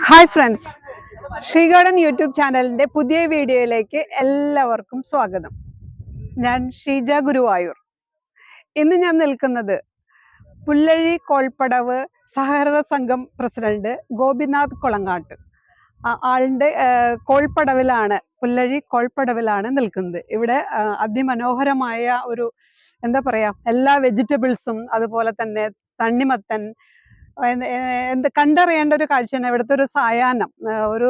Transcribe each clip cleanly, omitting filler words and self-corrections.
Hi friends, Shri garden YouTube ചാനലിൻ്റെ പുതിയ വീഡിയോയിലേക്ക് എല്ലാവർക്കും സ്വാഗതം. ഞാൻ ഷീജ ഗുരുവായൂർ. ഇന്ന് ഞാൻ നിൽക്കുന്നത് പുല്ലഴി കോൾപ്പടവ് സഹകരണ സംഘം പ്രസിഡന്റ് ഗോപിനാഥ് കൊളങ്ങാട്ട് ആളിൻ്റെ കോൾപ്പടവിലാണ്, പുല്ലഴി കോൾപ്പടവിലാണ് നിൽക്കുന്നത്. ഇവിടെ അതിമനോഹരമായ ഒരു എന്താ പറയുക, എല്ലാ വെജിറ്റബിൾസും അതുപോലെ തന്നെ തണ്ണിമത്തൻ കണ്ടറിയേണ്ട ഒരു കാഴ്ചയാണ് ഇവിടുത്തെ ഒരു സായാഹ്നം, ഒരു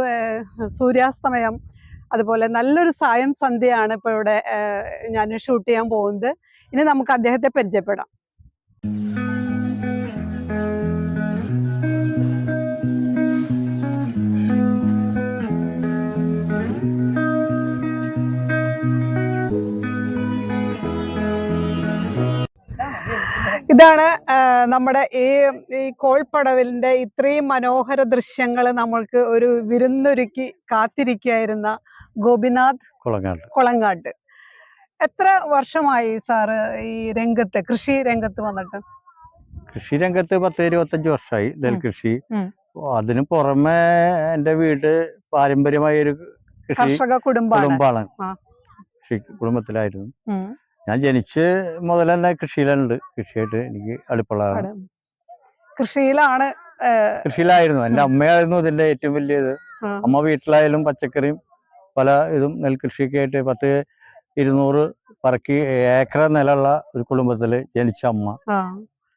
സൂര്യാസ്തമയം, അതുപോലെ നല്ലൊരു സായം സന്ധ്യയാണ് ഇപ്പോൾ ഇവിടെ ഞാൻ ഷൂട്ട് ചെയ്യാൻ പോകുന്നത്. ഇനി നമുക്ക് അദ്ദേഹത്തെ പരിചയപ്പെടാം. ഇതാണ് നമ്മുടെ ഈ കോൾപ്പടവിലിന്റെ ഇത്രയും മനോഹര ദൃശ്യങ്ങൾ നമ്മൾക്ക് ഒരു വിരുന്നൊരുക്കി കാത്തിരിക്കുകയായിരുന്ന ഗോപിനാഥ് കൊളങ്ങാട്ട്. എത്ര വർഷമായി സാറ് ഈ രംഗത്ത്, കൃഷി രംഗത്ത് വന്നിട്ട്? കൃഷി രംഗത്ത് 10-25 വർഷമായി നെൽകൃഷി. അതിനു പുറമെ എൻ്റെ വീട് പാരമ്പര്യമായ ഒരു കർഷക കുടുംബമാണ്. കൃഷി കുടുംബത്തിലായിരുന്നു. ഞാൻ ജനിച്ച് മുതൽ തന്നെ കൃഷിയിലുണ്ട്. കൃഷിയായിട്ട് എനിക്ക് അടുപ്പുള്ളതാണ്. കൃഷിയിലായിരുന്നു. എൻ്റെ അമ്മയായിരുന്നു ഇതിന്റെ ഏറ്റവും വലിയ ഇത്. അമ്മ വീട്ടിലായാലും പച്ചക്കറിയും പല ഇതും നെൽകൃഷിയൊക്കെ ആയിട്ട് 100-200 പറക്കി ഏക്കർ നിലമുള്ള ഒരു കുടുംബത്തില് ജനിച്ച അമ്മ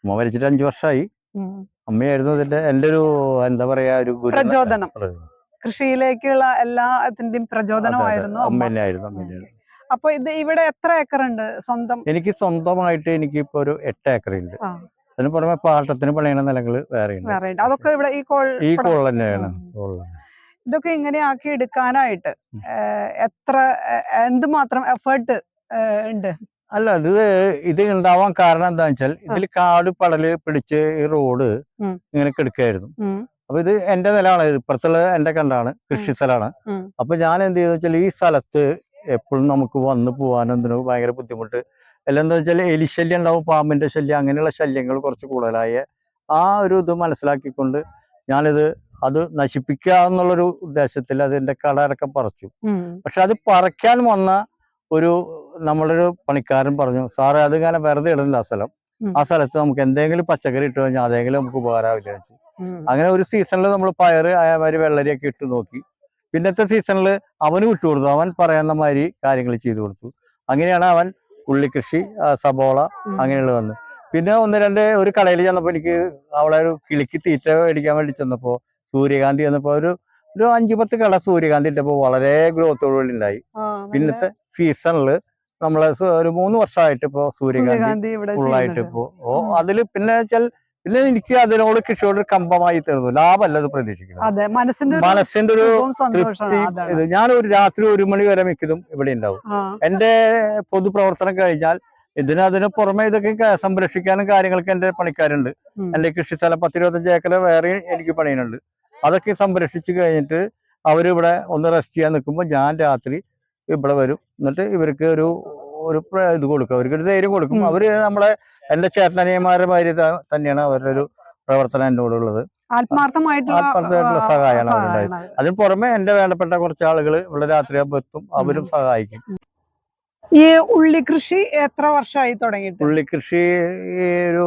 മരിച്ചിട്ട് 5 വർഷമായി. അമ്മയായിരുന്നു ഇതിന്റെ എൻ്റെ ഒരു എന്താ പറയാ ഒരു പ്രചോദനം. കൃഷിയിലേക്കുള്ള എല്ലാത്തിന്റെയും പ്രചോദനമായിരുന്നു അമ്മയായിരുന്നു. അപ്പൊ ഇത് ഇവിടെ എത്ര ഏക്കർ ഉണ്ട് സ്വന്തം? എനിക്ക് സ്വന്തമായിട്ട് എനിക്കിപ്പോ ഒരു 8 ഏക്കർ ഉണ്ട്. അതിന് പുറമെ പാട്ടത്തിന് പണിയുന്ന നിലങ്ങള് വേറെ ഉണ്ട്. അതൊക്കെ ഇവിടെ ഈ കോൾ തന്നെയാണ്. ഇതൊക്കെ ഇങ്ങനെ ആക്കി എടുക്കാനായിട്ട് എന്തുമാത്രം എഫേർട്ട് ഉണ്ട്? അല്ല, ഇത് ഉണ്ടാവാൻ കാരണം എന്താ വെച്ചാൽ ഇതിൽ കാട് പടല് പിടിച്ച് ഈ റോഡ് ഇങ്ങനെ കിടക്കായിരുന്നു. അപ്പൊ ഇത് എന്റെ നിലമാണ്, ഇപ്പുറത്തുള്ള എന്റെ കണ്ടാണ്, കൃഷി സ്ഥലമാണ്. അപ്പൊ ഞാൻ എന്ത് ചെയ്തെന്ന് വെച്ചാൽ ഈ സ്ഥലത്ത് എപ്പോഴും നമുക്ക് വന്നു പോകാനും ഭയങ്കര ബുദ്ധിമുട്ട്. എല്ലാം എന്താ വെച്ചാൽ എലിശല്യം ഉണ്ടാവും, പാമ്പിന്റെ ശല്യം, അങ്ങനെയുള്ള ശല്യങ്ങൾ കുറച്ച് കൂടുതലായ ആ ഒരു ഇത് മനസ്സിലാക്കിക്കൊണ്ട് അത് നശിപ്പിക്കുക എന്നുള്ളൊരു ഉദ്ദേശത്തിൽ അതിന്റെ കടയൊക്കെ പറിച്ചു. പക്ഷെ അത് പറിക്കാൻ വന്ന നമ്മളൊരു പണിക്കാരൻ പറഞ്ഞു, സാറേ അത് ഇങ്ങനെ വെറുതെ ഇടണ്ട ആ സ്ഥലത്ത് നമുക്ക് എന്തെങ്കിലും പച്ചക്കറി ഇട്ട് കഴിഞ്ഞാൽ അതെങ്കിലും നമുക്ക് ഉപകാരമാവില്ല. അങ്ങനെ ഒരു സീസണിൽ നമ്മൾ പയറ് അതേമാതിരി വെള്ളരിയൊക്കെ ഇട്ട് നോക്കി. പിന്നത്തെ സീസണിൽ അവന് വിട്ടുകൊടുത്തു, അവൻ പറയുന്ന മാതിരി കാര്യങ്ങൾ ചെയ്തു കൊടുത്തു. അങ്ങനെയാണ് അവൻ ഉള്ളിക്കൃഷി, സബോള അങ്ങനെയുള്ള വന്നു. പിന്നെ ഒരു കടയിൽ ചെന്നപ്പോൾ എനിക്ക് അവിടെ ഒരു കിളിക്ക് തീറ്റ മേടിക്കാൻ വേണ്ടി ചെന്നപ്പോ സൂര്യകാന്തി വന്നപ്പോ ഒരു 5-10 കട സൂര്യകാന്തി ഇട്ടപ്പോ വളരെ ഗ്രോത്തോടുകൂടി ഉണ്ടായി. പിന്നത്തെ സീസണില് നമ്മളെ ഒരു 3 വർഷമായിട്ട് ഇപ്പോ സൂര്യകാന്തി ഫുള്ളായിട്ട് ഇപ്പോ അതില് പിന്നെ എനിക്ക് അതിനോട് കൃഷിയോട് കമ്പമായി തീർന്നു. ലാഭമല്ല അത് പ്രതീക്ഷിക്കുന്നത്, മനസ്സിന്റെ ഒരു തൃപ്തി. ഞാനൊരു രാത്രി 1 മണി വരെ മിക്കതും ഇവിടെ ഉണ്ടാവും. എന്റെ പൊതുപ്രവർത്തനം കഴിഞ്ഞാൽ അതിന് പുറമെ ഇതൊക്കെ സംരക്ഷിക്കാനും കാര്യങ്ങൾക്ക് എന്റെ പണിക്കാരുണ്ട്. എന്റെ കൃഷി സ്ഥലം 10-25 ഏക്കർ വേറെ എനിക്ക് പണിയുന്നുണ്ട്. അതൊക്കെ സംരക്ഷിച്ചു കഴിഞ്ഞിട്ട് അവരിവിടെ ഒന്ന് റെസ്റ്റ് ചെയ്യാൻ നിൽക്കുമ്പോൾ ഞാൻ രാത്രി ഇവിടെ വരും. എന്നിട്ട് ഇവർക്ക് ഒരു ഇത് കൊടുക്കും, അവർക്ക് ധൈര്യം കൊടുക്കും. അവര് എന്റെ ചേട്ടനിയന്മാരുടെ മാതിരി തന്നെയാണ് അവരുടെ ഒരു പ്രവർത്തനം എന്നോടുള്ളത്. ആത്മാർത്ഥമായിട്ടുള്ള സഹായമാണ് അവരുണ്ടായത്. അതിന് പുറമെ എന്റെ വേണ്ടപ്പെട്ട കുറച്ച് ആളുകൾ ഇവിടെ രാത്രിയാകുമ്പോൾ എത്തും, അവരും സഹായിക്കും. ഈ ഉള്ളിക്കൃഷി എത്ര വർഷമായി തുടങ്ങിയിട്ട്? ഉള്ളിക്കൃഷി ഒരു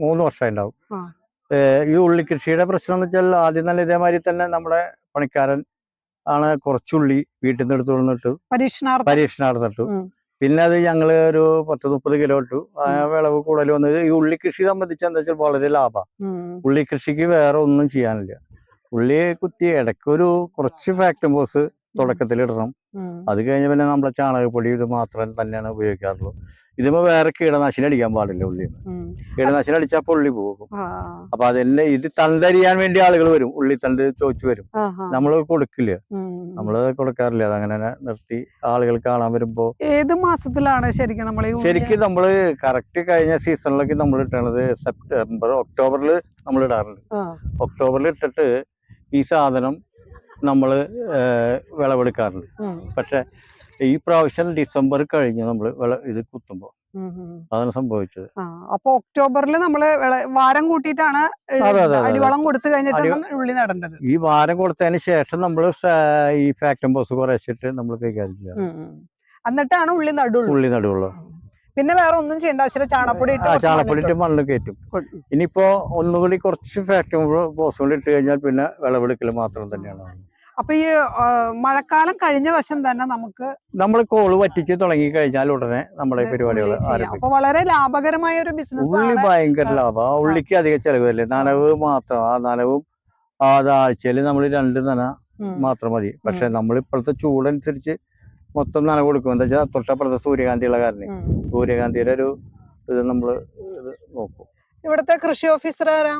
3 വർഷമായി ഉണ്ടാവും. ഈ ഉള്ളിക്കൃഷിയുടെ പ്രശ്നം എന്ന് വെച്ചാൽ ആദ്യം തന്നെ ഇതേമാതിരി തന്നെ നമ്മുടെ പണിക്കാരൻ ആണ് കുറച്ചുള്ളി വീട്ടിൽ നിന്ന് എടുത്തു കൊണ്ടിട്ടു പരീക്ഷണാർത്ഥം ഇട്ടു. പിന്നെ അത് ഞങ്ങള് ഒരു 10-30 കിലോ ഇട്ടു. വിളവ് കൂടുതൽ വന്നത് ഈ ഉള്ളിക്കൃഷി സംബന്ധിച്ച് എന്താ വെച്ചാൽ വളരെ ലാഭമാണ്. ഉള്ളിക്കൃഷിക്ക് വേറെ ഒന്നും ചെയ്യാനില്ല. ഉള്ളി കുത്തി ഇടയ്ക്കൊരു കുറച്ച് ഫാക്ടംബോസ് തുടക്കത്തിൽ ഇടണം. അത് കഴിഞ്ഞ പിന്നെ നമ്മളെ ചാണകപ്പൊടി ഇത് മാത്രം തന്നെയാണ് ഉപയോഗിക്കാറുള്ളൂ. ഇതിപ്പോ വേറെ കീടനാശിനി അടിക്കാൻ പാടില്ല. കീടനാശിനി അടിച്ചപ്പോൾ ഉള്ളി പോകും. അപ്പൊ അതിന്റെ ഇത് തണ്ടരിയാൻ വേണ്ടി ആളുകൾ വരും, ഉള്ളിത്തണ്ട് ചോദിച്ചു വരും. നമ്മള് കൊടുക്കില്ല, നമ്മള് കൊടുക്കാറില്ല. അതങ്ങനെ നിർത്തി ആളുകൾ കാണാൻ വരുമ്പോ. ഏത് മാസത്തിലാണ് ശരിക്കും നമ്മള് കറക്റ്റ് കഴിഞ്ഞ സീസണിലൊക്കെ നമ്മൾ ഇട്ടത് സെപ്റ്റംബർ ഒക്ടോബറിൽ നമ്മൾ ഇടാറുണ്ട്. ഒക്ടോബറിൽ ഇട്ടിട്ട് ഈ സാധനം നമ്മള് വിളവെടുക്കാറുണ്ട്. പക്ഷെ ഈ പ്രാവശ്യം ഡിസംബർ കഴിഞ്ഞ് നമ്മൾ ഇത് കുത്തുമ്പോൾ അതാണ് സംഭവിച്ചത്. അപ്പൊ ഒക്ടോബറിൽ നമ്മള് വാരം കൂട്ടിയിട്ടാണ് അടിവളം കൊടുത്തു കഴിഞ്ഞിട്ടാണ് ഉള്ളി നടേണ്ടത്. ഈ വാരം കൊടുത്തതിന് ശേഷം നമ്മൾ ഈ ഫാക്ടം ബോസ് കുറച്ചിട്ട് നമ്മൾ കൈകാര്യം ചെയ്യാം. എന്നിട്ടാണ് ഉള്ളി നടുള്ളൂ. പിന്നെ വേറെ ഒന്നും ചെയ്യേണ്ട ആവശ്യമില്ല. ചാണകപ്പൊടി ഇട്ട് മണ്ണ് കയറ്റും. ഇനിയിപ്പോ ഒന്നുകൂടി കുറച്ച് ഫാക്ടം ബോസ് കൊണ്ട് ഇട്ട് കഴിഞ്ഞാൽ പിന്നെ വിളവെടുക്കൽ മാത്രം തന്നെയാണ്. അപ്പൊ ഈ മഴക്കാലം കഴിഞ്ഞ വശം തന്നെ നമ്മൾ കോള് വറ്റിച്ച് തുടങ്ങി കഴിഞ്ഞാൽ ഉടനെ നമ്മുടെ പരിപാടികൾ ആരംഭിക്കും. വളരെ ലാഭകരമായ ഒരു ബിസിനസ്. ഉള്ളി ഭയങ്കര ലാഭം. ആ ഉള്ളിക്ക് അധികം ചെലവല്ലേ. നനവ് മാത്രം, ആ നനവും ആഴ്ചയിൽ നമ്മൾ 2 നന മാത്രം മതി. പക്ഷെ നമ്മളിപ്പോഴത്തെ ചൂടനുസരിച്ച് മൊത്തം നനവ് കൊടുക്കും. എന്താ വെച്ചാൽ തൊട്ടപ്പുറത്തെ സൂര്യകാന്തിയുള്ള കാരണം സൂര്യകാന്തിയുടെ ഒരു ഇത് നമ്മള് നോക്കും. ഇവിടുത്തെ കൃഷി ഓഫീസർ ആരാ?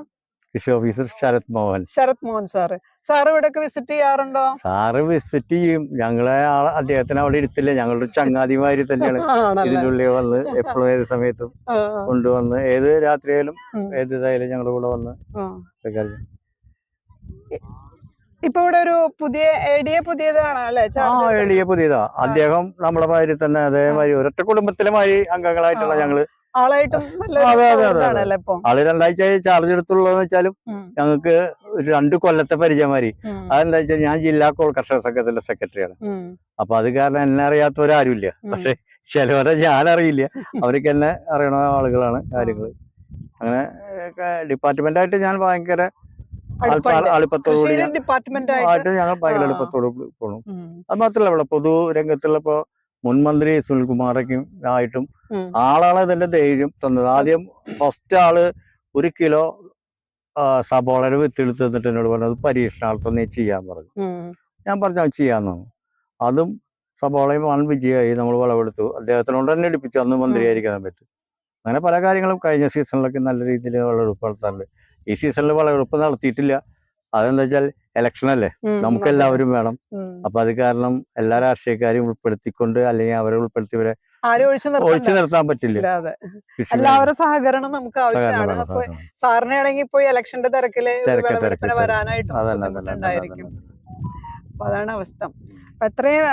കൃഷി ഓഫീസർ ശരത് മോഹൻ സാറ് ഇവിടെയൊക്കെ വിസിറ്റ് ചെയ്യാറുണ്ടോ? സാറ് വിസിറ്റ് ചെയ്യും. അദ്ദേഹത്തിന് അവിടെ ഇരുത്തില്ല. ഞങ്ങളുടെ ചങ്ങാതിമാരി തന്നെയാണ്. ഇതിൻ്റെ ഉള്ളിൽ വന്ന് എപ്പോഴും ഏത് സമയത്തും കൊണ്ടുവന്ന് ഏത് രാത്രിയായാലും ഏത് ഇതായാലും ഞങ്ങളുടെ കൂടെ വന്ന്. ഇപ്പൊ ഇവിടെ ഒരു പുതിയതാണ് അല്ലെ? പുതിയതാ. അദ്ദേഹം നമ്മളെ മാതിരി തന്നെ അതേമാതിരി ഒരൊറ്റ കുടുംബത്തിലെ മാതിരി അംഗങ്ങളായിട്ടുള്ള ഞങ്ങള് ആള് 2 ആഴ്ച ചാർജ് എടുത്തുള്ളതെന്ന് വെച്ചാലും ഞങ്ങൾക്ക് 2 കൊല്ലത്തെ പരിചയമാരി. അതെന്താ വെച്ചാൽ ഞാൻ ജില്ലാ കർഷക സംഘത്തിന്റെ സെക്രട്ടറിയാണ്. അപ്പൊ അത് കാരണം എന്നെ അറിയാത്തവരാരുമില്ല. പക്ഷെ ചിലവരെ ഞാൻ അറിയില്ല, അവർക്ക് എന്നെ അറിയണ ആളുകളാണ്. കാര്യങ്ങള് അങ്ങനെ ഡിപ്പാർട്ട്മെന്റ് ആയിട്ട് ഞാൻ ഭയങ്കര അടുപ്പത്തോടുകൂടി ഞങ്ങൾ ഭയങ്കര അടുപ്പത്തോട് പോകണം. അത് മാത്രമല്ല ഇവിടെ പൊതു രംഗത്തുള്ള ഇപ്പൊ മുൻമന്ത്രി സുനിൽകുമാറൊക്കെ ആയിട്ടും ആളാണ് ഇതിന്റെ ധൈര്യം തന്നത്. ആദ്യം ഫസ്റ്റ് ആള് 1 കിലോ സബോളയുടെ വിത്തെടുത്ത് തന്നിട്ട് എന്നോട് പറഞ്ഞത് പരീക്ഷണാർത്ഥം നീ ചെയ്യാൻ പറഞ്ഞു. ഞാൻ പറഞ്ഞു അത് ചെയ്യാന്നു. അതും സബോളയും വൻ വിജയമായി. നമ്മൾ വിളവെടുത്തു. അദ്ദേഹത്തിനോട് തന്നെ എടുപ്പിച്ചു അന്ന് മന്ത്രിയായിരിക്കാൻ പറ്റും. അങ്ങനെ പല കാര്യങ്ങളും കഴിഞ്ഞ സീസണിലൊക്കെ നല്ല രീതിയിൽ വിളവെടുപ്പ് നടത്താറുണ്ട്. ഈ സീസണിൽ വിളവെടുപ്പ് നടത്തിയിട്ടില്ല. അതെന്താ വെച്ചാൽ ഇലക്ഷൻ അല്ലേ, നമുക്കെല്ലാവരും വേണം. അപ്പൊ അത് കാരണം എല്ലാ രാഷ്ട്രീയക്കാരെയും ഉൾപ്പെടുത്തിക്കൊണ്ട് അല്ലെങ്കിൽ അവരെ ഉൾപ്പെടുത്തിയവരെ ഒഴിച്ചു നിർത്താൻ പറ്റില്ല. എല്ലാവരും സഹകരണം നമുക്ക് ആവശ്യമാണ്. അപ്പൊ സാറിനാണെങ്കിൽ ഇപ്പൊ ഇലക്ഷന്റെ തിരക്കില് വരാനായിട്ടും അപ്പൊ അതാണ് അവസ്ഥ. അത്രയും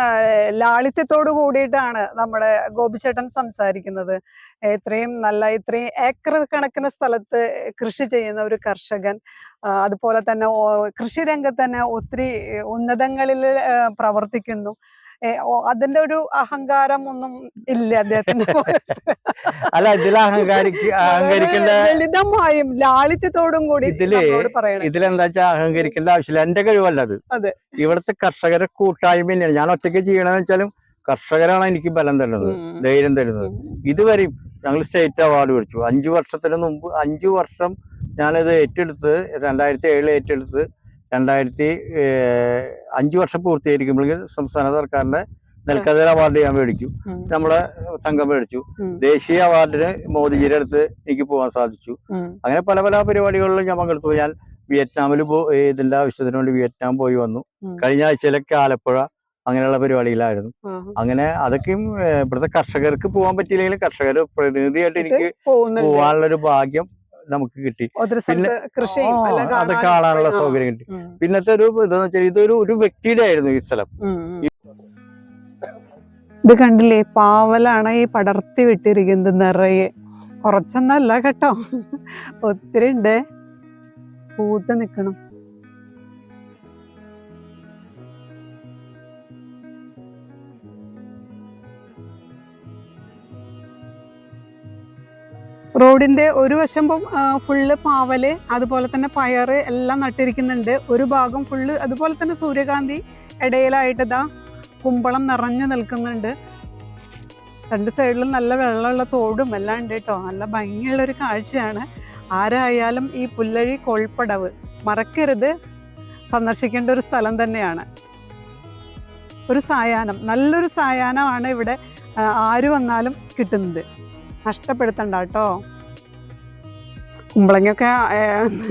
ലാളിത്യത്തോട് കൂടിയിട്ടാണ് നമ്മുടെ ഗോപിച്ചേട്ടൻ സംസാരിക്കുന്നത്. ഇത്രയും ഏക്കർ കണക്കിന് സ്ഥലത്ത് കൃഷി ചെയ്യുന്ന ഒരു കർഷകൻ, അതുപോലെ തന്നെ കൃഷി രംഗത്ത് തന്നെ ഒത്തിരി ഉന്നതങ്ങളിൽ പ്രവർത്തിക്കുന്നു. അതിന്റെ ഒരു അഹങ്കാരം ഒന്നും ഇല്ല അദ്ദേഹത്തിന്. അല്ല, ഇതിൽ ലളിതമായും ലാളിത്യത്തോടും കൂടി ഇതിലെന്താ വെച്ചാൽ അഹങ്കരിക്കേണ്ട ആവശ്യമില്ല. എന്റെ കഴിവല്ല അത്. ഇവിടുത്തെ കർഷകരെ കൂട്ടായ്മ തന്നെയാണ്. ഞാൻ ഒറ്റയ്ക്ക് ചെയ്യണമെന്ന് വെച്ചാലും കർഷകരാണ് എനിക്ക് ബലം തരുന്നത്, ധൈര്യം തരുന്നത്. ഇതുവരെയും ഞങ്ങൾ സ്റ്റേറ്റ് അവാർഡ് മേടിച്ചു. 5 വർഷത്തിന് മുമ്പ് 5 വർഷം ഞാനത് ഏറ്റെടുത്ത് 2007 ഏറ്റെടുത്ത് 5 വർഷം പൂർത്തീകരിക്കുമ്പോഴേക്കും സംസ്ഥാന സർക്കാരിന്റെ നെൽക്കതിർ അവാർഡ് ഞാൻ മേടിച്ചു. നമ്മളെ സംഘം മേടിച്ചു. ദേശീയ അവാർഡിന് മോദിജിയുടെ അടുത്ത് എനിക്ക് പോകാൻ സാധിച്ചു. അങ്ങനെ പല പല പരിപാടികളിലും ഞാൻ പങ്കെടുത്തു. ഞാൻ വിയറ്റ്നാമിൽ ഇതിന്റെ ആവശ്യത്തിന് വേണ്ടി വിയറ്റ്നാം പോയി വന്നു. കഴിഞ്ഞ ആഴ്ചയിലൊക്കെ ആലപ്പുഴ അങ്ങനെയുള്ള പരിപാടിയിലായിരുന്നു. അങ്ങനെ അതൊക്കെയും ഇവിടുത്തെ കർഷകർക്ക് പോകാൻ പറ്റിയില്ലെങ്കിലും കർഷകർ പ്രതിനിധിയായിട്ട് എനിക്ക് പോകാനുള്ളൊരു ഭാഗ്യം നമുക്ക് കിട്ടി. പിന്നെ അത് കാണാനുള്ള സൗകര്യം കിട്ടി. പിന്നത്തെ ഒരു ഇതെന്ന് വെച്ചാൽ ഇതൊരു വ്യക്തിയുടെ ആയിരുന്നു ഈ സ്ഥലം. ഇത് കണ്ടില്ലേ, പാവലാണ് ഈ പടർത്തി വിട്ടിരിക്കുന്നത് നിറയെ. കുറച്ചൊന്നല്ല കേട്ടോ, ഒത്തിരി ഉണ്ട്. പൂത്ത് നിക്കണം. റോഡിന്റെ ഒരു വശം ഫുള്ള് പാവല്, അതുപോലെ തന്നെ പയറ് എല്ലാം നട്ടിരിക്കുന്നുണ്ട്. ഒരു ഭാഗം ഫുള്ള് അതുപോലെ തന്നെ സൂര്യകാന്തി. ഇടയിലായിട്ട് ഇതാ കുമ്പളം നിറഞ്ഞു നിൽക്കുന്നുണ്ട്. 2 സൈഡിലും നല്ല വെള്ളമുള്ള തോടും എല്ലാം ഉണ്ട് കേട്ടോ. നല്ല ഭംഗിയുള്ളൊരു കാഴ്ചയാണ്. ആരായാലും ഈ പുല്ലഴി കോൾപ്പടവ് മറക്കരുത്, സന്ദർശിക്കേണ്ട ഒരു സ്ഥലം തന്നെയാണ്. ഒരു സായാഹ്നം, നല്ലൊരു സായാഹ്നമാണ് ഇവിടെ ആര് വന്നാലും കിട്ടുന്നത്. നഷ്ടപ്പെടുത്തണ്ട കേട്ടോ. കുമ്പളങ്ങയൊക്കെ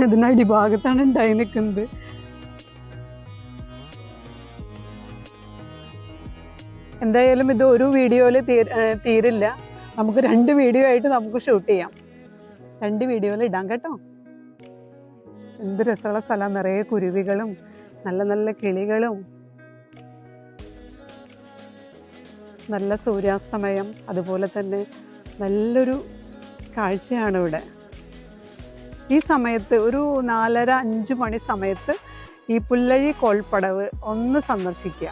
ഇതിന്റെ അടിഭാഗത്താണ് ഉണ്ടായി നിൽക്കുന്നത്. എന്തായാലും ഇത് ഒരു വീഡിയോയിൽ തീരില്ല. നമുക്ക് 2 വീഡിയോ ആയിട്ട് നമുക്ക് ഷൂട്ട് ചെയ്യാം. 2 വീഡിയോയിൽ ഇടാം കേട്ടോ. എന്ത് രസമുള്ള സ്ഥലം, നിറയെ കുരുവികളും നല്ല നല്ല കിളികളും, നല്ല സൂര്യാസ്തമയം, അതുപോലെ തന്നെ നല്ലൊരു കാഴ്ചയാണ് ഇവിടെ. ഈ സമയത്ത് ഒരു 4:30-5 മണി സമയത്ത് ഈ പുല്ലഴി കോൾപ്പടവ് ഒന്ന് സന്ദർശിക്കുക.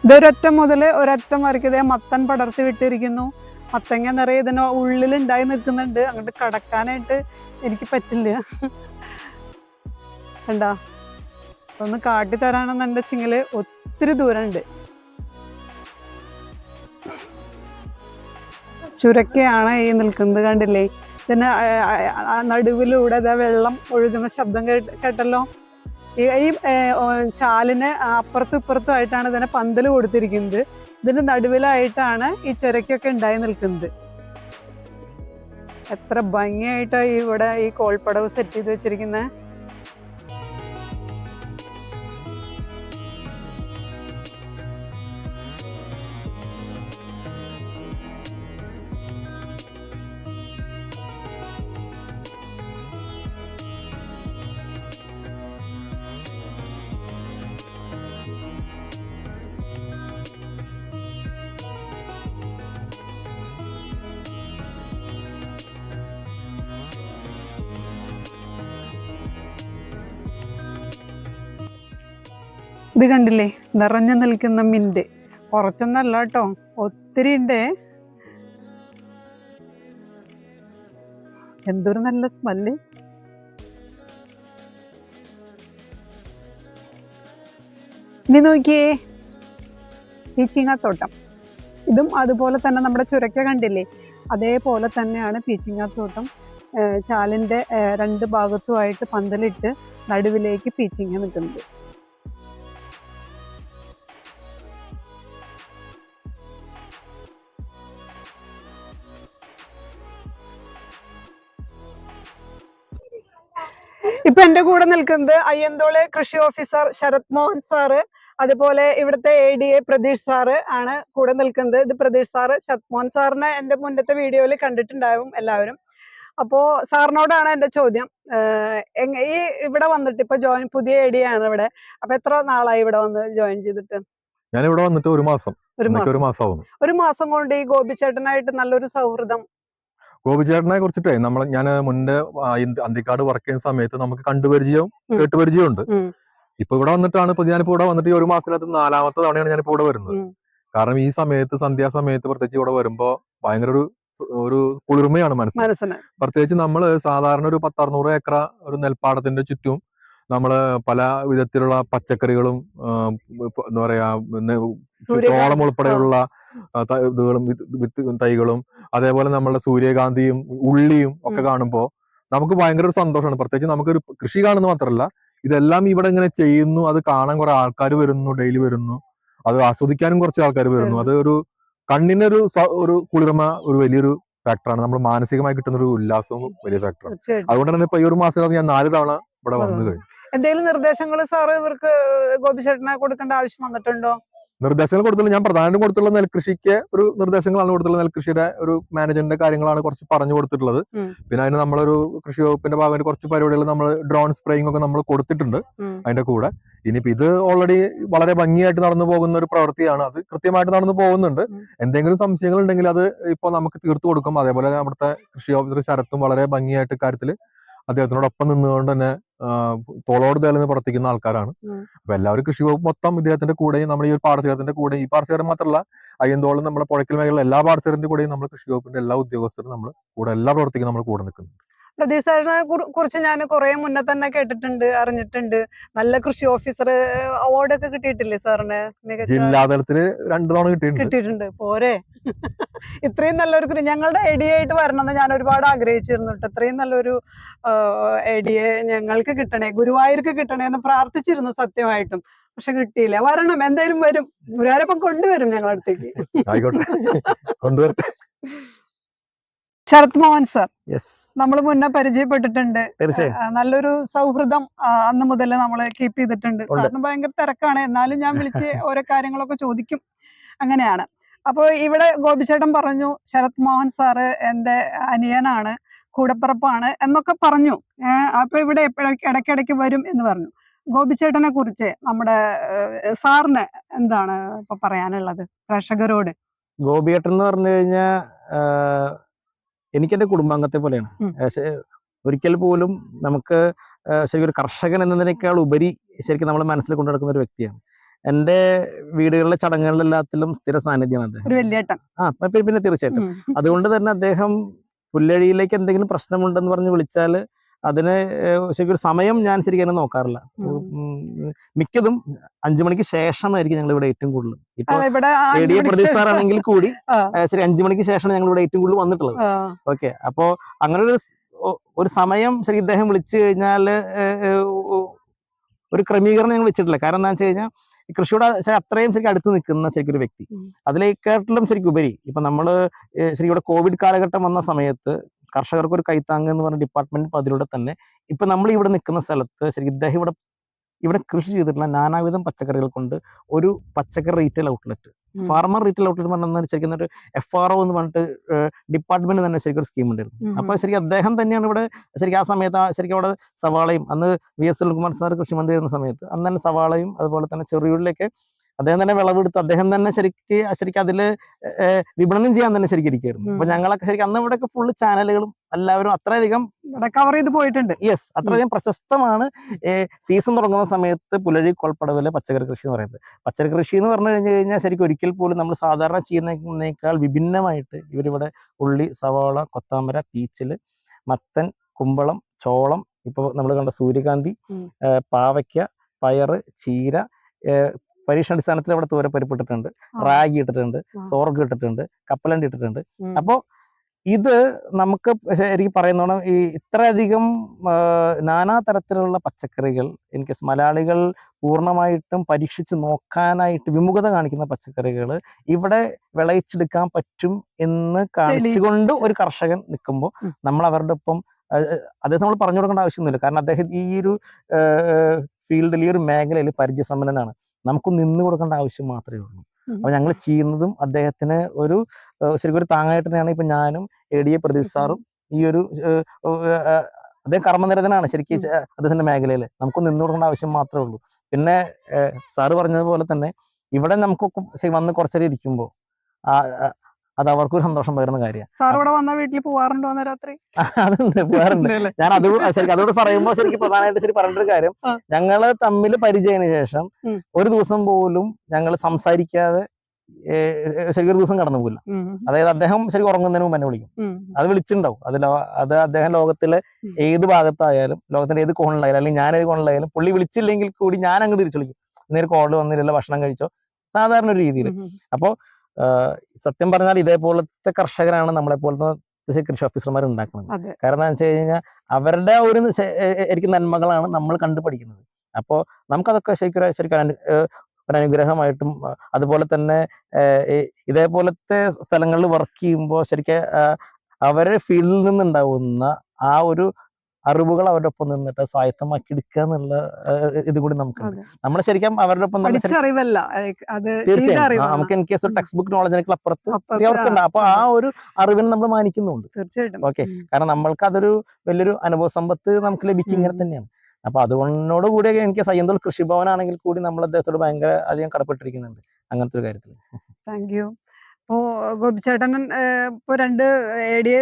ഇതൊരറ്റം മുതൽ ഒരറ്റം വരയ്ക്ക് ഇതേ മത്തൻ പടർത്തി വിട്ടിരിക്കുന്നു. മത്തങ്ങ നിറയെ ഇതിന് ഉള്ളിൽ ഉണ്ടായി നിൽക്കുന്നുണ്ട്. അങ്ങോട്ട് കടക്കാനായിട്ട് എനിക്ക് പറ്റില്ല. കണ്ടാ, ഒന്ന് കാട്ടിത്തരാണെന്നുണ്ടെങ്കിൽ ഒത്തിരി ദൂരമുണ്ട്. ചുരക്കയാണ് ഈ നിൽക്കുന്നത്, കണ്ടില്ലേ? ഇതിന് നടുവിലൂടെ വെള്ളം ഒഴുകുന്ന ശബ്ദം കേട്ടല്ലോ. ഈ ചാലിന് അപ്പുറത്തും ഇപ്പുറത്തും ആയിട്ടാണ് ഇതിനെ പന്തൽ കൊടുത്തിരിക്കുന്നത്. ഇതിന്റെ നടുവിലായിട്ടാണ് ഈ ചുരക്കൊക്കെ ഉണ്ടായി നിൽക്കുന്നത്. എത്ര ഭംഗിയായിട്ടാണ് ഇവിടെ ഈ കോൾപ്പടവ് സെറ്റ് ചെയ്ത് വെച്ചിരിക്കുന്നത്. ഇത് കണ്ടില്ലേ, നിറഞ്ഞു നിൽക്കുന്ന മിന്റ്. കുറച്ചൊന്നല്ല കേട്ടോ, ഒത്തിരി ഉണ്ട്. എന്തൊരു നല്ല സ്മെല്ല്. ഇനി നോക്കിയേ, പീച്ചിങ്ങാത്തോട്ടം. ഇതും അതുപോലെ തന്നെ നമ്മുടെ ചുരക്ക കണ്ടില്ലേ, അതേപോലെ തന്നെയാണ് പീച്ചിങ്ങാത്തോട്ടം. ചാലിൻ്റെ 2 ഭാഗത്തുമായിട്ട് പന്തലിട്ട് നടുവിലേക്ക് പീച്ചിങ്ങ നിൽക്കുന്നത്. ഇപ്പൊ എന്റെ കൂടെ നിൽക്കുന്നത് അയ്യന്തോള് കൃഷി ഓഫീസർ ശരത് മോഹൻ സാറ്, അതുപോലെ ഇവിടുത്തെ ADA പ്രതീഷ് സാറ് ആണ് കൂടെ നിൽക്കുന്നത്. ഇത് പ്രതീഷ് സാറ്. ശരത് മോഹൻ സാറിനെ എന്റെ മുന്നത്തെ വീഡിയോയിൽ കണ്ടിട്ടുണ്ടാവും എല്ലാവരും. അപ്പോ സാറിനോടാണ് എന്റെ ചോദ്യം. ഈ ഇവിടെ വന്നിട്ട് ഇപ്പൊ പുതിയ ADA ആണ് ഇവിടെ. അപ്പൊ എത്ര നാളായി ഇവിടെ വന്ന് ജോയിൻ ചെയ്തിട്ട്? ഞാൻ ഇവിടെ വന്നിട്ട് ഒരു മാസം കൊണ്ട് ഈ ഗോപിച്ചേട്ടനായിട്ട് നല്ലൊരു സൗഹൃദം. ഗോപിച്ചേട്ടനെ കുറിച്ചിട്ടേ ഞാൻ മുന്നേ അന്തിക്കാട് വർക്ക് ചെയ്യുന്ന സമയത്ത് നമുക്ക് കണ്ടുപരിചയവും കേട്ടുപരിചയമുണ്ട്. ഇപ്പൊ ഇവിടെ വന്നിട്ടാണ് ഞാനിപ്പോ ഇവിടെ വന്നിട്ട് ഈ ഒരു മാസത്തിനകത്ത് 4ാമത്തെ തവണയാണ് ഞാനിപ്പോ ഇവിടെ വരുന്നത്. കാരണം ഈ സമയത്ത് സന്ധ്യാസമയത്ത് പ്രത്യേകിച്ച് ഇവിടെ വരുമ്പോ ഭയങ്കര ഒരു കുളിർമയാണ് മനസ്സിന്. പ്രത്യേകിച്ച് നമ്മള് സാധാരണ ഒരു 10-600 ഏക്കർ ഒരു നെൽപ്പാടത്തിന്റെ ചുറ്റും നമ്മള് പല വിധത്തിലുള്ള പച്ചക്കറികളും എന്താ പറയാ ചോളം ഉൾപ്പെടെയുള്ള ഇതുകളും തൈകളും അതേപോലെ നമ്മളുടെ സൂര്യകാന്തിയും ഉള്ളിയും ഒക്കെ കാണുമ്പോൾ നമുക്ക് ഭയങ്കര ഒരു സന്തോഷമാണ്. പ്രത്യേകിച്ച് നമുക്കൊരു കൃഷി കാണുന്നത് മാത്രമല്ല, ഇതെല്ലാം ഇവിടെ ഇങ്ങനെ ചെയ്യുന്നു, അത് കാണാൻ കുറെ ആൾക്കാർ വരുന്നു, ഡെയിലി വരുന്നു, അത് ആസ്വദിക്കാനും കുറച്ച് ആൾക്കാർ വരുന്നു. അത് ഒരു കണ്ണിനൊരു ഒരു കുളിർമ, ഒരു വലിയൊരു ഫാക്ടറാണ്. നമ്മൾ മാനസികമായി കിട്ടുന്ന ഒരു ഉല്ലാസവും വലിയ ഫാക്ടറാണ്. അതുകൊണ്ട് തന്നെ ഇപ്പൊ ഈ ഒരു മാസത്തിനകത്ത് ഞാൻ 4 തവണ ഇവിടെ വന്നു കഴിഞ്ഞു. എന്തെങ്കിലും നിർദ്ദേശങ്ങൾ സാറ് ഇവർക്ക് ഗോപിച്ചേട്ടനെ കൊടുക്കേണ്ട ആവശ്യം വന്നിട്ടുണ്ടോ? നിർദ്ദേശങ്ങൾ കൊടുത്തുള്ള ഞാൻ പ്രധാനമായിട്ടും കൊടുത്തുള്ള നെൽകൃഷിക്ക് ഒരു നിർദ്ദേശങ്ങളാണ് കൊടുത്തുള്ള നെൽകൃഷിയുടെ ഒരു മാനേജ്മെന്റിന്റെ കാര്യങ്ങളാണ് കുറച്ച് പറഞ്ഞു കൊടുത്തിട്ടുള്ളത്. പിന്നെ അതിന് നമ്മളൊരു കൃഷി വകുപ്പിന്റെ ഭാഗമായിട്ട് കുറച്ച് പരിപാടികൾ നമ്മൾ ഡ്രോൺ സ്പ്രേയിങ് ഒക്കെ നമ്മൾ കൊടുത്തിട്ടുണ്ട് അതിന്റെ കൂടെ. ഇനിയിപ്പോ ഇത് ഓൾറെഡി വളരെ ഭംഗിയായിട്ട് നടന്നു പോകുന്ന ഒരു പ്രവൃത്തിയാണ്. അത് കൃത്യമായിട്ട് നടന്നു പോകുന്നുണ്ട്. എന്തെങ്കിലും സംശയങ്ങൾ ഉണ്ടെങ്കിൽ അത് ഇപ്പൊ നമുക്ക് തീർത്തു കൊടുക്കും. അതേപോലെ അവിടുത്തെ കൃഷി ഓഫീസർ ശരത്തും വളരെ ഭംഗിയായിട്ട് കാര്യത്തിൽ അദ്ദേഹത്തിനോടൊപ്പം നിന്നുകൊണ്ട് തന്നെ തോളോട് തേർന്ന് പ്രവർത്തിക്കുന്ന ആൾക്കാരാണ്. അപ്പൊ എല്ലാവരും കൃഷി വകുപ്പ് മൊത്തം ഇദ്ദേഹത്തിന്റെ കൂടെയും നമ്മുടെ ഈ ഒരു പാടശേഖരത്തിന്റെ കൂടെയും, ഈ പാടശേഖരം മാത്രമല്ല അയ്യന്തോളം നമ്മുടെ പുഴയ്ക്കൽ മേഖല എല്ലാ പാടശേഖരത്തിന്റെ കൂടെയും നമ്മൾ കൃഷി വകുപ്പിന്റെ എല്ലാ ഉദ്യോഗസ്ഥരും നമ്മൾ കൂടെ എല്ലാ പ്രവർത്തിക്കും നമ്മൾ കൂടെ നിൽക്കുന്നുണ്ട്. പ്രതീഷ് സാറിനെ കുറിച്ച് ഞാൻ കുറെ മുന്നേ തന്നെ കേട്ടിട്ടുണ്ട്, അറിഞ്ഞിട്ടുണ്ട്. നല്ല കൃഷി ഓഫീസർ അവാർഡ് ഒക്കെ കിട്ടിയിട്ടില്ലേ സാറിന്? ജില്ലാതലത്തില് 2 തവണ കിട്ടിയിട്ടുണ്ട്. പോരെ, ഇത്രയും നല്ലൊരു ഞങ്ങളുടെ ADA ആയിട്ട് വരണമെന്ന് ഞാൻ ഒരുപാട് ആഗ്രഹിച്ചിരുന്നു. ഇത്രയും നല്ലൊരു ADA ഞങ്ങൾക്ക് കിട്ടണേ, ഗുരുവായൂർക്ക് കിട്ടണേ എന്ന് പ്രാർത്ഥിച്ചിരുന്നു സത്യമായിട്ടും. പക്ഷെ കിട്ടിയില്ല. വരണം, എന്തായാലും വരും. ഗുരുവായൂരപ്പം കൊണ്ടുവരും ഞങ്ങളടുത്തേക്ക്. കൊണ്ടുവരട്ടെ. ശരത് മോഹൻ സാർ, നമ്മൾ മുന്നേ പരിചയപ്പെട്ടിട്ടുണ്ട്. നല്ലൊരു സൗഹൃദം അന്ന് മുതൽ നമ്മൾ കീപ്പ് ചെയ്തിട്ടുണ്ട്. സാറിന് ഭയങ്കര തിരക്കാണ്, എന്നാലും ഞാൻ വിളിച്ച് ഓരോ കാര്യങ്ങളൊക്കെ ചോദിക്കും. അങ്ങനെയാണ്. അപ്പോൾ ഇവിടെ ഗോപിച്ചേട്ടൻ പറഞ്ഞു ശരത് മോഹൻ സാറ് എൻ്റെ അനിയനാണ്, കൂടപ്പിറപ്പാണ് എന്നൊക്കെ പറഞ്ഞു. അപ്പൊ ഇവിടെ ഇടയ്ക്കിടയ്ക്ക് വരും എന്ന് പറഞ്ഞു. ഗോപിച്ചേട്ടനെ കുറിച്ച് നമ്മുടെ സാറിന് എന്താണ് ഇപ്പൊ പറയാനുള്ളത് പ്രേക്ഷകരോട്? ഗോപിയേട്ടൻ എന്ന് പറഞ്ഞു കഴിഞ്ഞാൽ എനിക്ക് എൻ്റെ കുടുംബാംഗത്തെ പോലെയാണ്. ഒരിക്കൽ പോലും നമുക്ക് ശരിക്കും ഒരു കർഷകൻ എന്നതിനേക്കാൾ ഉപരി ശരിക്കും നമ്മൾ മനസ്സിൽ കൊണ്ടു നടക്കുന്ന ഒരു വ്യക്തിയാണ്. എൻ്റെ വീടുകളിലെ ചടങ്ങുകളിലെല്ലാത്തിലും സ്ഥിര സാന്നിധ്യമാണ് അദ്ദേഹം. ഒരു വലിയേട്ടൻ. പിന്നെ തീർച്ചയായിട്ടും അതുകൊണ്ട് തന്നെ അദ്ദേഹം പുല്ലഴിയിലേക്ക് എന്തെങ്കിലും പ്രശ്നമുണ്ടെന്ന് പറഞ്ഞ് വിളിച്ചാൽ അതിന് ശരിക്കും ഒരു സമയം ഞാൻ ശരിക്കും നോക്കാറില്ല. മിക്കതും 5 മണിക്ക് ശേഷമായിരിക്കും ഞങ്ങൾ ഇവിടെ ഏറ്റവും കൂടുതൽ. ഇപ്പൊ ADA പ്രദീപ് സാർ ആണെങ്കിൽ കൂടി ശരി 5 മണിക്ക് ശേഷമാണ് ഞങ്ങൾ ഇവിടെ ഏറ്റവും കൂടുതൽ വന്നിട്ടുള്ളത്. ഓക്കെ, അപ്പോ അങ്ങനെ ഒരു സമയം ശരി ഇദ്ദേഹം വിളിച്ചു കഴിഞ്ഞാൽ ഒരു ക്രമീകരണം ഞങ്ങൾ വെച്ചിട്ടില്ല. കാരണം എന്താ വെച്ച് കഴിഞ്ഞാൽ കൃഷിയോട് അത്രയും ശരിക്കും അടുത്ത് നിൽക്കുന്ന ശരിക്കും ഒരു വ്യക്തി. അതിലേക്കാട്ടിലും ശരിക്കും ഉപരി ഇപ്പൊ നമ്മള് ശരിക്കും ഇവിടെ കോവിഡ് കാലഘട്ടം വന്ന സമയത്ത് കർഷകർക്ക് ഒരു കൈത്താങ് എന്ന് പറഞ്ഞ ഡിപ്പാർട്ട്മെന്റ് അതിലൂടെ തന്നെ ഇപ്പൊ നമ്മൾ ഇവിടെ നിൽക്കുന്ന സ്ഥലത്ത് ശരിക്കും ഇദ്ദേഹം ഇവിടെ കൃഷി ചെയ്തിട്ടുള്ള നാനാവിധം പച്ചക്കറികൾ കൊണ്ട് ഒരു പച്ചക്കറി retail outlet, farmer retail outlet പറഞ്ഞാൽ ശരിക്കും ഒരു FRO എന്ന് പറഞ്ഞിട്ട് ഡിപ്പാർട്ട്മെന്റ് തന്നെ ശരിക്കും ഒരു സ്കീം ഉണ്ടായിരുന്നു. അപ്പൊ ശരിക്കും അദ്ദേഹം തന്നെയാണ് ഇവിടെ ശരിക്കും ആ സമയത്ത് ശരിക്കും അവിടെ സവാളയും അന്ന് VS സുനിൽകുമാർ സാർ കൃഷിമന്ത്രി ആയിരുന്ന സമയത്ത് അന്ന് തന്നെ സവാളയും അതുപോലെ തന്നെ ചെറിയുള്ളിലേക്ക് അദ്ദേഹം തന്നെ വിളവെടുത്ത് അദ്ദേഹം തന്നെ ശരിക്കും അതില് വിപണനം ചെയ്യാൻ തന്നെ ശരിക്കും ഇരിക്കുകയായിരുന്നു. അപ്പൊ ഞങ്ങളൊക്കെ ശരിക്കും അന്ന് ഇവിടെയൊക്കെ ഫുള്ള് ചാനലുകളും എല്ലാവരും അത്രയധികം കവർ ചെയ്ത് പോയിട്ടുണ്ട്. യെസ്, അത്രയധികം പ്രശസ്തമാണ്. സീസൺ തുടങ്ങുന്ന സമയത്ത് പുലഴി കൊൾപ്പടവിലെ പച്ചക്കറി കൃഷി എന്ന് പറയുന്നത്. പച്ചക്കറി കൃഷി എന്ന് പറഞ്ഞു കഴിഞ്ഞാൽ ശരിക്കും ഒരിക്കൽ പോലും നമ്മൾ സാധാരണ ചെയ്യുന്നതിനേക്കാൾ വിഭിന്നമായിട്ട് ഇവരിവിടെ ഉള്ളി, സവാള, കൊത്താമര, പീച്ചില്, മത്തൻ, കുമ്പളം, ചോളം, ഇപ്പൊ നമ്മൾ കണ്ട സൂര്യകാന്തി, പാവയ്ക്ക, പയറ്, ചീര, പരീക്ഷണാടിസ്ഥാനത്തിൽ അവിടെ തൂരപ്പരിപ്പ് ഇട്ടിട്ടുണ്ട്, റാഗി ഇട്ടിട്ടുണ്ട്, സോർഗ് ഇട്ടിട്ടുണ്ട്, കപ്പലണ്ടി ഇട്ടിട്ടുണ്ട്. അപ്പോ ഇത് നമുക്ക് എനിക്ക് പറയുന്നോണം ഈ ഇത്രയധികം നാനാ തരത്തിലുള്ള പച്ചക്കറികൾ എനിക്ക് മലയാളികൾ പൂർണ്ണമായിട്ടും പരീക്ഷിച്ച് നോക്കാനായിട്ട് വിമുഖത കാണിക്കുന്ന പച്ചക്കറികൾ ഇവിടെ വിളയിച്ചെടുക്കാൻ പറ്റും എന്ന് കാണിച്ചുകൊണ്ട് ഒരു കർഷകൻ നിൽക്കുമ്പോൾ നമ്മൾ അവരുടെ ഒപ്പം അദ്ദേഹം നമ്മൾ പറഞ്ഞു കൊടുക്കേണ്ട ആവശ്യമൊന്നുമില്ല. കാരണം അദ്ദേഹം ഈ ഒരു ഫീൽഡിൽ ഈ ഒരു മേഖലയിൽ പരിചയസമ്പന്നനാണ്. നമുക്ക് നിന്ന് കൊടുക്കേണ്ട ആവശ്യം മാത്രമേ ഉള്ളൂ. അപ്പൊ ഞങ്ങൾ ചെയ്യുന്നതും അദ്ദേഹത്തിന് ശരിക്കും ഒരു താങ്ങായിട്ട് തന്നെയാണ്. ഇപ്പൊ ഞാനും ADA പ്രദീപ് സാറും ഈ ഒരു അദ്ദേഹം കർമ്മനിരതനാണ് ശരിക്കും അദ്ദേഹത്തിന്റെ മേഖലയിൽ. നമുക്ക് നിന്ന് കൊടുക്കേണ്ട ആവശ്യം മാത്രമേ ഉള്ളൂ. പിന്നെ സാറ് പറഞ്ഞതുപോലെ തന്നെ ഇവിടെ നമുക്ക് വന്ന് കുറച്ചേരം ഇരിക്കുമ്പോൾ അത് അവർക്കൊരു സന്തോഷം പകരുന്ന കാര്യമാണ്. സാർ ഇവിടെ വന്ന വീട്ടിൽ പോവാറുണ്ടോ രാത്രി? അതുണ്ട്, പോകാറുണ്ട്. ഞാൻ ശരിക്കും അതോട് പറയുമ്പോൾ ശരിക്കും പ്രധാനമായിട്ട് ശരി പറഞ്ഞൊരു കാര്യം, ഞങ്ങള് തമ്മിൽ പരിചയത്തിന് ശേഷം ഒരു ദിവസം പോലും ഞങ്ങൾ സംസാരിക്കാതെ ശരിക്കും ഒരു ദിവസം കടന്നു പോകില്ല. അതായത് അദ്ദേഹം ശരിക്കും ഉറങ്ങുന്നതിന് മുമ്പ് എന്നെ വിളിക്കും. അത് വിളിച്ചിട്ടുണ്ടാവും. അത് അദ്ദേഹം ലോകത്തിലെ ഏത് ഭാഗത്തായാലും ലോകത്തിന്റെ ഏത് കോണിലായാലും അല്ലെങ്കിൽ ഞാൻ ഏത് കോണിലായാലും പുള്ളി വിളിച്ചില്ലെങ്കിൽ കൂടി ഞാൻ അങ്ങോട്ട് തിരിച്ചു വിളിക്കും. നേരെ കോള് വന്നില്ലല്ലോ, ഭക്ഷണം കഴിച്ചോ, സാധാരണ ഒരു രീതിയിൽ. അപ്പോ സത്യം പറഞ്ഞാൽ ഇതേപോലത്തെ കർഷകരാണ് നമ്മളെപ്പോലത്തെ കൃഷി ഓഫീസർമാർ ഉണ്ടാക്കുന്നത്. കാരണം എന്താ വെച്ച് കഴിഞ്ഞാൽ അവരുടെ ഒരു എനിക്ക് നന്മകളാണ് നമ്മൾ കണ്ടുപഠിക്കുന്നത്. അപ്പോൾ നമുക്കതൊക്കെ ശരിക്കും ഒരു അനുഗ്രഹമായിട്ടും അതുപോലെ തന്നെ ഇതേപോലത്തെ സ്ഥലങ്ങളിൽ വർക്ക് ചെയ്യുമ്പോൾ ശരിക്കും അവരുടെ ഫീൽഡിൽ നിന്നുണ്ടാവുന്ന ആ ഒരു അറിവുകൾ അവരുടെ ഒപ്പം നിന്നിട്ട് സ്വായത്തമാക്കി എടുക്കുക എന്നുള്ള ഇത് കൂടി നമുക്കുണ്ട്. നമ്മൾ ശരിക്കും അവരുടെ ഒപ്പം തീർച്ചയായും നമുക്ക് ഇൻ കേസ് ടെക്സ്റ്റ് ബുക്ക് നോളജിനേക്കാൾ അപ്പുറത്ത് അവർക്കുണ്ട്. അപ്പൊ ആ ഒരു അറിവിനെ നമ്മൾ മാനിക്കുന്നുണ്ട്. ഓക്കെ, കാരണം നമ്മൾക്ക് അതൊരു വലിയൊരു അനുഭവ സമ്പത്ത് നമുക്ക് ലഭിക്കും ഇങ്ങനെ തന്നെയാണ്. അപ്പൊ അതുകൊണ്ടോട് കൂടി എനിക്ക് സയ്യന്തോൾ കൃഷിഭവനാണെങ്കിൽ കൂടി നമ്മൾ അദ്ദേഹത്തോട് ഭയങ്കര അധികം കടപ്പെട്ടിരിക്കുന്നുണ്ട് അങ്ങനത്തെ ഒരു കാര്യത്തിൽ. Thank you. അപ്പോ ഗോപിച്ചേട്ടൻ ഇപ്പൊ ADA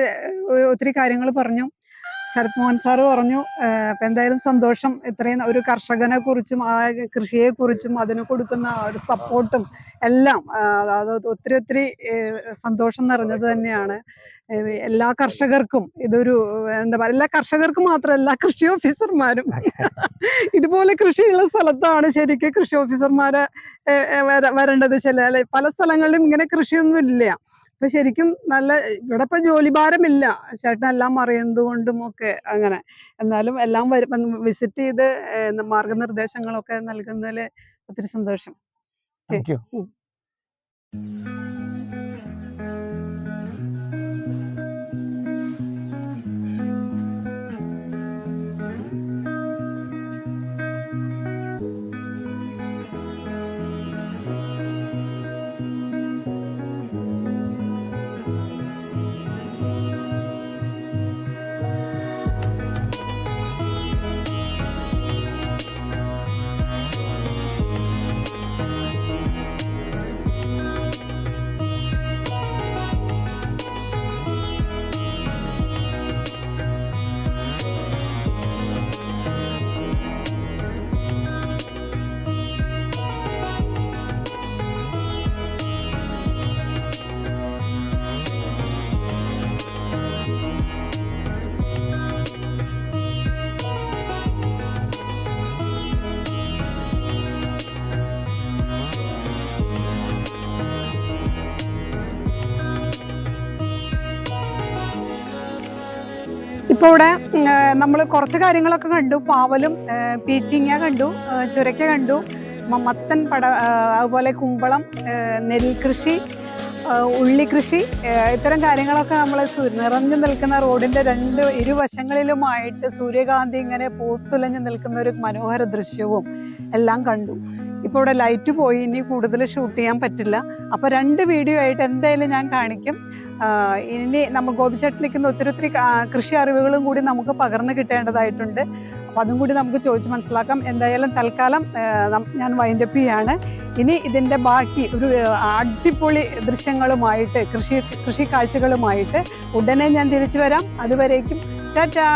ഒത്തിരി കാര്യങ്ങൾ പറഞ്ഞു. ശരത് മോഹൻ സാറ് പറഞ്ഞു. അപ്പൊ എന്തായാലും സന്തോഷം. ഇത്രയും ഒരു കർഷകനെ കുറിച്ചും ആ കൃഷിയെ കുറിച്ചും അതിന് കൊടുക്കുന്ന ഒരു സപ്പോർട്ടും എല്ലാം അത് ഒത്തിരി സന്തോഷം നിറഞ്ഞത് തന്നെയാണ്. എല്ലാ കർഷകർക്കും ഇതൊരു എന്താ പറയുക, എല്ലാ കർഷകർക്കും മാത്രമല്ല എല്ലാ കൃഷി ഓഫീസർമാരും ഇതുപോലെ കൃഷിയുള്ള സ്ഥലത്താണ് ശരിക്കും കൃഷി ഓഫീസർമാരെ വരേണ്ടത്. പല സ്ഥലങ്ങളിലും ഇങ്ങനെ കൃഷിയൊന്നും ഇല്ല. അപ്പൊ ശരിക്കും നല്ല ഇവിടെ ഇപ്പൊ ജോലിഭാരമില്ല, ചേട്ടൻ എല്ലാം അറിയുന്നത് കൊണ്ടും ഒക്കെ അങ്ങനെ. എന്നാലും എല്ലാം വിസിറ്റ് ചെയ്ത് മാർഗനിർദ്ദേശങ്ങളൊക്കെ നൽകുന്നതിൽ ഒത്തിരി സന്തോഷം. ഇപ്പോൾ ഇവിടെ നമ്മൾ കുറച്ച് കാര്യങ്ങളൊക്കെ കണ്ടു. പാവലും പീച്ചിങ്ങ കണ്ടു, ചുരക്ക കണ്ടു, മത്തൻ അതുപോലെ കുമ്പളം, നെൽകൃഷി, ഉള്ളിക്കൃഷി, ഇത്തരം കാര്യങ്ങളൊക്കെ നമ്മൾ നിറഞ്ഞു നിൽക്കുന്ന റോഡിന്റെ ഇരുവശങ്ങളിലുമായിട്ട് സൂര്യകാന്തി ഇങ്ങനെ പൂത്തുലഞ്ഞു നിൽക്കുന്ന ഒരു മനോഹര ദൃശ്യവും എല്ലാം കണ്ടു. ഇപ്പോൾ ഇവിടെ ലൈറ്റ് പോയി, ഇനി കൂടുതൽ ഷൂട്ട് ചെയ്യാൻ പറ്റില്ല. അപ്പോൾ 2 വീഡിയോ ആയിട്ട് എന്തായാലും ഞാൻ കാണിക്കും. ഇനി നമ്മൾ ഗോപിച്ചേട്ടനിക്കുന്ന ഒത്തിരി കൃഷി അറിവുകളും കൂടി നമുക്ക് പകർന്നു കിട്ടേണ്ടതായിട്ടുണ്ട്. അപ്പം അതും കൂടി നമുക്ക് ചോദിച്ച് മനസ്സിലാക്കാം. എന്തായാലും തൽക്കാലം ഞാൻ വൈൻഡപ്പ് ചെയ്യാണ്. ഇനി ഇതിൻ്റെ ബാക്കി ഒരു അടിപൊളി ദൃശ്യങ്ങളുമായിട്ട് കൃഷി കാഴ്ചകളുമായിട്ട് ഉടനെ ഞാൻ തിരിച്ചു വരാം. അതുവരേക്കും ടാറ്റാ.